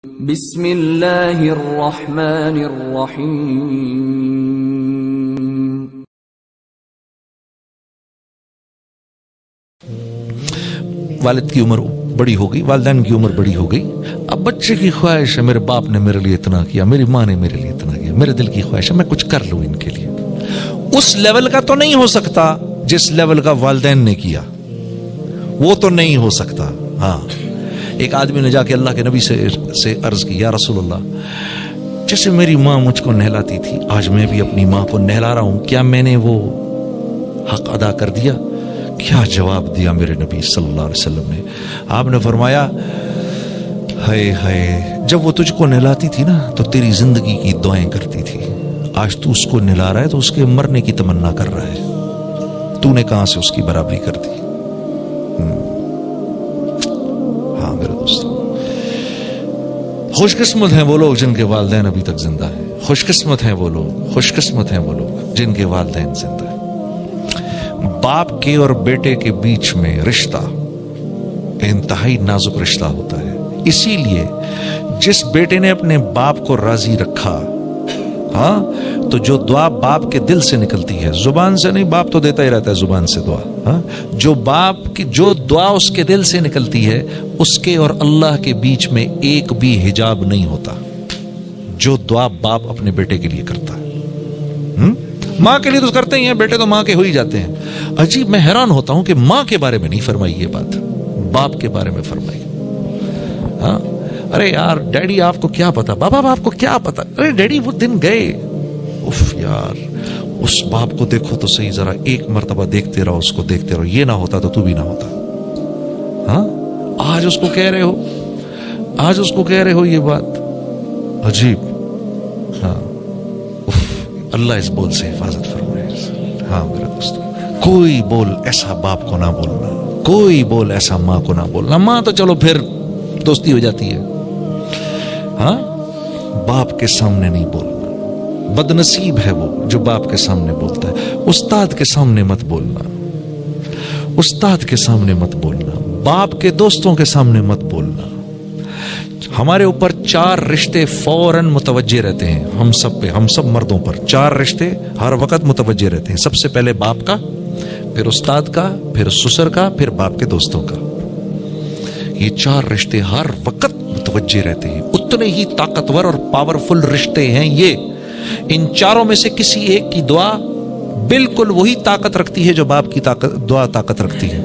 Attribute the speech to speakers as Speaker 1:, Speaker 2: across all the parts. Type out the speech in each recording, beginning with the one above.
Speaker 1: بسم اللہ الرحمن الرحیم۔
Speaker 2: والد کی عمر بڑی ہو گئی، والدین کی عمر بڑی ہو گئی، اب بچے کی خواہش ہے میرے باپ نے میرے لیے اتنا کیا، میری ماں نے میرے لیے اتنا کیا، میرے دل کی خواہش ہے میں کچھ کر لوں ان کے لیے۔ اس لیول کا تو نہیں ہو سکتا جس لیول کا والدین نے کیا، وہ تو نہیں ہو سکتا۔ ہاں، ایک آدمی نے جا کے اللہ کے نبی سے عرض کی، یا رسول اللہ، جیسے میری ماں مجھ کو نہلاتی تھی، آج میں بھی اپنی ماں کو نہلا رہا ہوں، کیا میں نے وہ حق ادا کر دیا؟ کیا جواب دیا میرے نبی صلی اللہ علیہ وسلم نے؟ آپ نے فرمایا، ہائے ہائے، جب وہ تجھ کو نہلاتی تھی نا تو تیری زندگی کی دعائیں کرتی تھی، آج تو اس کو نہلا رہا ہے تو اس کے مرنے کی تمنا کر رہا ہے، تو نے کہاں سے اس کی برابری کر دی؟ ہاں میرے دوستو، خوش قسمت ہیں وہ لوگ جن کے والدین ابھی تک زندہ ہیں، خوش قسمت ہیں وہ لوگ جن کے والدین زندہ ہیں۔ باپ کے اور بیٹے کے بیچ میں رشتہ انتہائی نازک رشتہ ہوتا ہے، اسی لیے جس بیٹے نے اپنے باپ کو راضی رکھا، ہاں، تو جو دعا باپ کے دل سے نکلتی ہے، زبان سے نہیں، باپ تو دیتا ہی رہتا ہے زبان سے دعا، ہاں، جو باپ کی جو دعا اس کے دل سے نکلتی ہے، اس کے اور اللہ کے بیچ میں ایک بھی حجاب نہیں ہوتا، جو دعا باپ اپنے بیٹے کے لیے کرتا ہے۔ ماں کے لیے تو کرتے ہی ہیں، بیٹے تو ماں کے ہو ہی جاتے ہیں۔ عجیب، میں حیران ہوتا ہوں کہ ماں کے بارے میں نہیں فرمائی یہ بات، باپ کے بارے میں فرمائی۔ ہاں، ارے یار ڈیڈی آپ کو کیا پتا، بابا آپ کو کیا پتا، ارے ڈیڈی وہ دن گئے، اف یار اس باپ کو دیکھو تو صحیح، ذرا ایک مرتبہ دیکھتے رہو، اس کو دیکھتے رہو، یہ نہ ہوتا تو تو بھی نہ ہوتا۔ ہاں، آج اس کو کہہ رہے ہو یہ بات، عجیب۔ ہاں، اللہ اس بول سے حفاظت فرمائے۔ ہاں میرے دوستو، کوئی بول ایسا باپ کو نہ بولنا، کوئی بول ایسا ماں کو نہ بولنا۔ ماں تو چلو پھر دوستی ہو جاتی ہے، ہاں، باپ کے سامنے نہیں بولنا۔ بد نصیب ہے وہ جو باپ کے سامنے بولتا ہے۔ استاد کے سامنے مت بولنا، استاد کے سامنے مت بولنا، باپ کے دوستوں کے سامنے مت بولنا۔ ہمارے اوپر 4 رشتے فوراً متوجہ رہتے ہیں، ہم سب مردوں پر 4 رشتے ہر وقت متوجہ رہتے ہیں۔ سب سے پہلے باپ کا، پھر استاد کا، پھر سسر کا، پھر باپ کے دوستوں کا۔ یہ 4 رشتے ہر وقت متوجہ رہتے ہیں، اتنے ہی طاقتور اور پاورفل رشتے ہیں یہ۔ ان 4 میں سے کسی ایک کی دعا بالکل وہی طاقت رکھتی ہے جو باپ کی دعا طاقت رکھتی ہے۔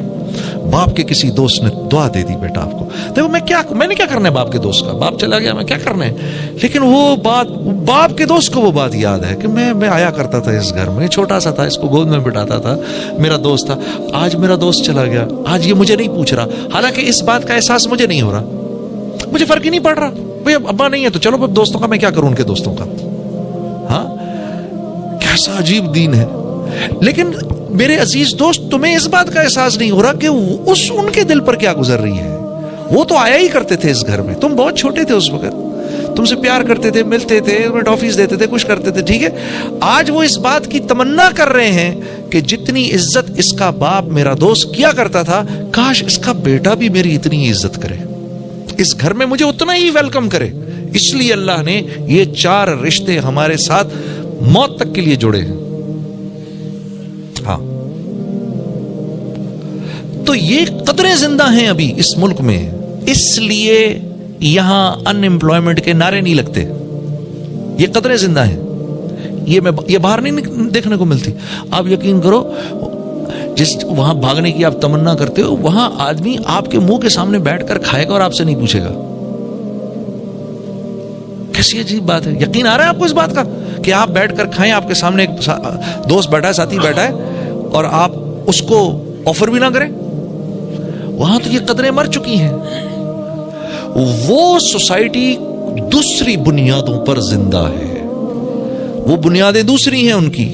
Speaker 2: باپ کے کسی دوست نے دعا دے دی بیٹا آپ کو، دیکھو میں نے کیا کرنا ہے، باپ کے دوست کا، باپ چلا گیا میں کیا کرنا ہے، لیکن وہ بات باپ کے دوست کو وہ بات یاد ہے کہ میں آیا کرتا تھا اس گھر میں، چھوٹا سا تھا، اس کو گود میں بٹھاتا تھا، میرا دوست تھا، آج میرا دوست چلا گیا، آج یہ مجھے نہیں پوچھ رہا، حالانکہ اس بات کا احساس مجھے نہیں ہو رہا، مجھے فرق ہی نہیں پڑ رہا، بھئی اب ابا نہیں ہے تو چلو اب دوستوں کا میں کیا کروں، ان کے دوستوں کا۔ ہاں، کیسا عجیب دین ہے۔ لیکن میرے عزیز دوست، تمہیں اس بات کا احساس نہیں ہو رہا کہ ان کے دل پر کیا گزر رہی ہے۔ وہ تو آیا ہی کرتے تھے اس گھر میں، تم بہت چھوٹے تھے اس وقت، تم سے پیار کرتے تھے، ملتے تھے، تمہیں ٹافیز دیتے تھے، کچھ کرتے تھے، ٹھیک ہے۔ آج وہ اس بات کی تمنا کر رہے ہیں کہ جتنی عزت اس کا باپ میرا دوست کیا کرتا تھا، کاش اس کا بیٹا بھی میری اتنی عزت کرے، اس گھر میں مجھے اتنا ہی ویلکم کرے۔ اس لیے اللہ نے یہ 4 رشتے ہمارے ساتھ موت تک کے لیے جوڑے ہیں۔ ہاں، تو یہ قدریں زندہ ہیں ابھی اس ملک میں، اس لیے یہاں ان امپلائمنٹ کے نعرے نہیں لگتے، یہ قدریں زندہ ہیں، یہ باہر نہیں دیکھنے کو ملتی۔ آپ یقین کرو، جس وہاں بھاگنے کی آپ تمنا کرتے ہو، وہاں آدمی آپ کے منہ کے سامنے بیٹھ کر کھائے گا اور آپ سے نہیں پوچھے گا۔ کیسی عجیب بات ہے۔ یقین آ رہا ہے آپ کو اس بات کا کہ آپ بیٹھ کر کھائیں، آپ کے سامنے ایک دوست بیٹھا ہے، ساتھی بیٹھا ہے، اور آپ اس کو آفر بھی نہ کریں؟ وہاں تو یہ قدریں مر چکی ہیں۔ وہ سوسائٹی دوسری بنیادوں پر زندہ ہے، وہ بنیادیں دوسری ہیں ان کی،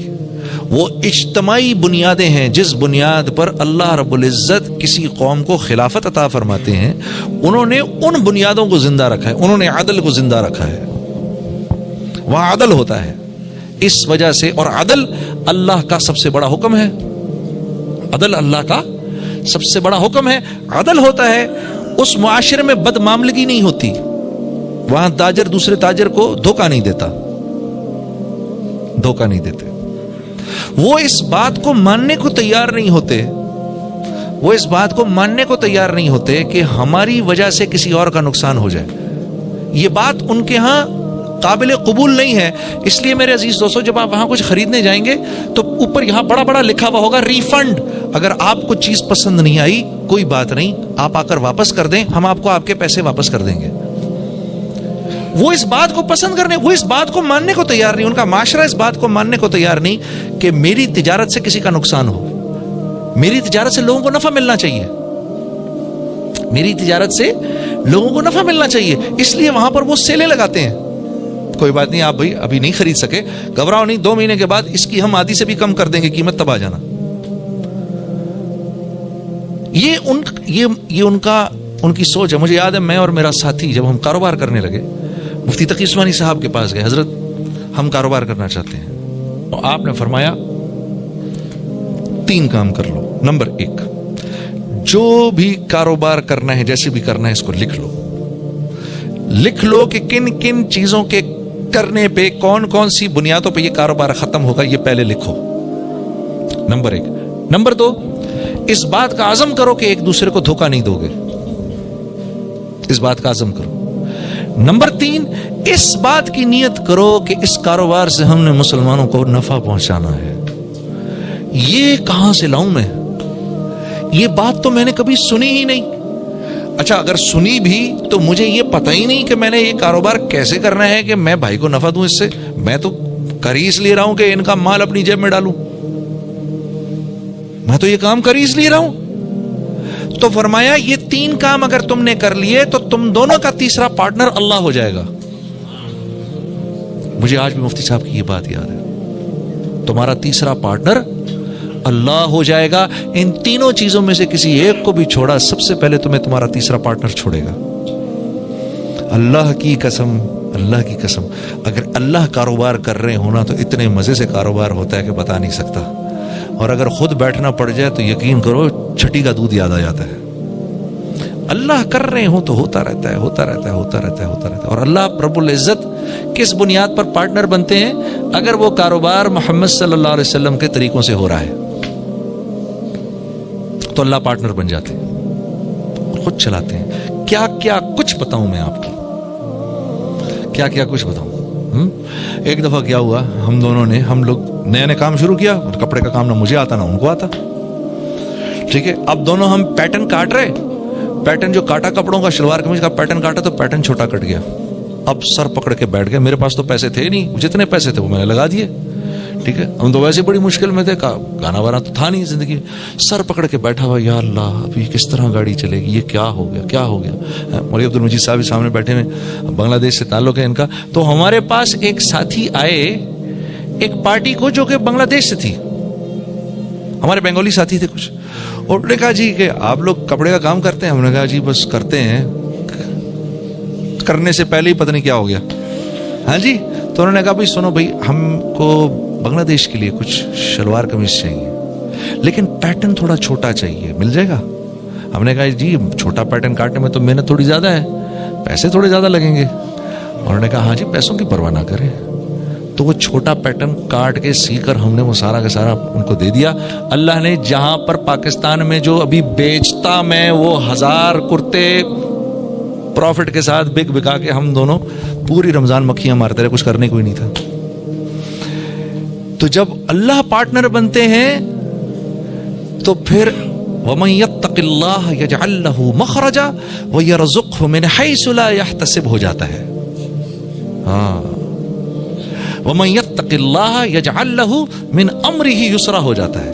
Speaker 2: وہ اجتماعی بنیادیں ہیں جس بنیاد پر اللہ رب العزت کسی قوم کو خلافت عطا فرماتے ہیں، انہوں نے ان بنیادوں کو زندہ رکھا ہے، انہوں نے عدل کو زندہ رکھا ہے، وہاں عدل ہوتا ہے۔ اس وجہ سے، اور عدل اللہ کا سب سے بڑا حکم ہے، عدل اللہ کا سب سے بڑا حکم ہے۔ عدل ہوتا ہے اس معاشرے میں بد معاملگی نہیں ہوتی، وہاں تاجر دوسرے تاجر کو دھوکہ نہیں دیتا، دھوکہ نہیں دیتے. وہ اس بات کو ماننے کو تیار نہیں ہوتے، وہ اس بات کو ماننے کو تیار نہیں ہوتے کہ ہماری وجہ سے کسی اور کا نقصان ہو جائے. یہ بات ان کے ہاں قابل قبول نہیں ہے. اس لیے میرے عزیز دوستو، جب آپ وہاں کچھ خریدنے جائیں گے تو اوپر یہاں بڑا بڑا لکھا ہوا ہوگا ریفنڈ. اگر آپ کو چیز پسند نہیں آئی کوئی بات نہیں، آپ آ کر واپس کر دیں، ہم آپ کو آپ کے پیسے واپس کر دیں گے. وہ اس بات کو پسند کرنے، وہ اس بات کو ماننے کو تیار نہیں، ان کا معاشرہ اس بات کو ماننے کو تیار نہیں کہ میری تجارت سے کسی کا نقصان ہو. میری تجارت سے لوگوں کو نفع ملنا چاہیے، میری تجارت سے لوگوں کو نفع ملنا چاہیے. اس لیے وہاں پر وہ سیلیں لگاتے ہیں. کوئی بات نہیں، آپ بھائی ابھی نہیں خرید سکے، گھبراؤ نہیں، 2 مہینے کے بعد اس کی ہم آدھی سے بھی کم کر دیں گے قیمت، تب آ جانا. یہ ان کی سوچ ہے. مجھے یاد ہے میں اور میرا ساتھی جب ہم کاروبار کرنے لگے، مفتی تقی عثمانی صاحب کے پاس گئے، حضرت ہم کاروبار کرنا چاہتے ہیں. تو آپ نے فرمایا 3 کام کر لو. نمبر 1، جو بھی کاروبار کرنا ہے، جیسے بھی کرنا ہے، اس کو لکھ لو کہ کن کن چیزوں کے کرنے پہ، کون کون سی بنیادوں پہ یہ کاروبار ختم ہوگا، یہ پہلے لکھو. نمبر 1. نمبر 2، اس بات کا عزم کرو کہ ایک دوسرے کو دھوکہ نہیں دو گے، اس بات کا عزم کرو. نمبر 3، اس بات کی نیت کرو کہ اس کاروبار سے ہم نے مسلمانوں کو نفع پہنچانا ہے. یہ کہاں سے لاؤں میں؟ یہ بات تو میں نے کبھی سنی ہی نہیں. اچھا اگر سنی بھی تو مجھے یہ پتہ ہی نہیں کہ میں نے یہ کاروبار کیسے کرنا ہے کہ میں بھائی کو نفع دوں اس سے. میں تو کر ہی اس لیے رہا ہوں کہ ان کا مال اپنی جیب میں ڈالوں، میں تو یہ کام کر ہی اس لیے رہا ہوں. تو فرمایا یہ 3 کام اگر تم نے کر لیے تو تم دونوں کا تیسرا پارٹنر اللہ ہو جائے گا. مجھے آج بھی مفتی صاحب کی یہ بات یاد ہے، تمہارا تیسرا پارٹنر اللہ ہو جائے گا. ان 3 چیزوں میں سے کسی ایک کو بھی چھوڑا، سب سے پہلے تمہیں تمہارا تیسرا پارٹنر چھوڑے گا. اللہ کی قسم، اللہ کی قسم، اگر اللہ کاروبار کر رہے ہونا تو اتنے مزے سے کاروبار ہوتا ہے کہ بتا نہیں سکتا. اور اگر خود بیٹھنا پڑ جائے تو یقین کرو چھٹی کا دودھ یاد آ جاتا ہے. اللہ کر رہے ہوں تو ہوتا رہتا ہے، ہوتا رہتا ہے، ہوتا رہتا ہے، ہوتا رہتا ہے. اور اللہ رب العزت کس بنیاد پر پارٹنر بنتے ہیں؟ اگر وہ کاروبار محمد صلی اللہ علیہ وسلم کے طریقوں سے ہو رہا ہے تو اللہ پارٹنر بن جاتے ہیں، خود چلاتے ہیں. کیا کیا کچھ بتاؤں میں آپ کو، کیا کیا کچھ بتاؤں. ایک دفعہ کیا ہوا، ہم لوگ نیا کام شروع کیا. کپڑے کا کام نہ مجھے آتا نہ ان کو آتا، ٹھیک ہے. اب دونوں ہم پیٹرن کاٹ رہے، پیٹرن جو کاٹا کپڑوں کا، شلوار قمیض کا پیٹرن کاٹا تو پیٹرن چھوٹا کٹ گیا. اب سر پکڑ کے بیٹھ گئے. میرے پاس تو پیسے تھے نہیں، جتنے پیسے تھے وہ میں نے لگا دیے، ٹھیک ہے. ہم تو ویسے بڑی مشکل میں تھے، گانا وانا تو تھا نہیں زندگی. سر پکڑ کے بیٹھا ہوا، یا اللہ ابھی کس طرح گاڑی چلے گی، یہ کیا ہو گیا، کیا ہو گیا. مولوی عبد المجید صاحب سامنے بیٹھے ہوئے، بنگلہ دیش سے تعلق ہے ان کا. تو ہمارے پاس ایک ساتھی آئے ایک پارٹی کو جو کہ بنگلہ دیش سے تھی، ہمارے بنگالی ساتھی تھے کچھ. اور انہوں نے کہا جی کہ آپ لوگ کپڑے کا کام کرتے ہیں؟ ہم نے کہا جی بس کرتے ہیں. کرنے سے پہلے ہی پتہ نہیں کیا ہو گیا. ہاں جی. تو انہوں نے کہا بھائی سنو بھائی، ہم کو بنگلہ دیش کے لیے کچھ شلوار قمیض چاہیے لیکن پیٹرن تھوڑا چھوٹا چاہیے، مل جائے گا؟ ہم نے کہا جی چھوٹا پیٹرن کاٹنے میں تو محنت تھوڑی زیادہ ہے، پیسے تھوڑے زیادہ لگیں گے. انہوں نے کہا ہاں جی پیسوں کی پرواہ نہ کریں. تو وہ چھوٹا پیٹرن کاٹ کے سی کر ہم نے وہ سارا کا سارا ان کو دے دیا. اللہ نے جہاں پر پاکستان میں جو ابھی بیچتا میں وہ 1000 کرتے پروفٹ کے ساتھ بکا کے ہم دونوں پوری رمضان مکھیاں مارتے رہے، کچھ کرنے کوئی نہیں تھا. تو جب اللہ پارٹنر بنتے ہیں تو پھر وَمَن يَتَّقِ اللَّهَ يَجْعَل لَّهُ مَخْرَجًا وَيَرْزُقْهُ مِنْ حَيْثُ لَا يَحْتَسِبُ ہو جاتا ہے. وَمَن يَتَّقِ اللَّهَ يَجْعَل لَّهُ مِنْ أَمْرِهِ يُسْرًا ہو جاتا ہے.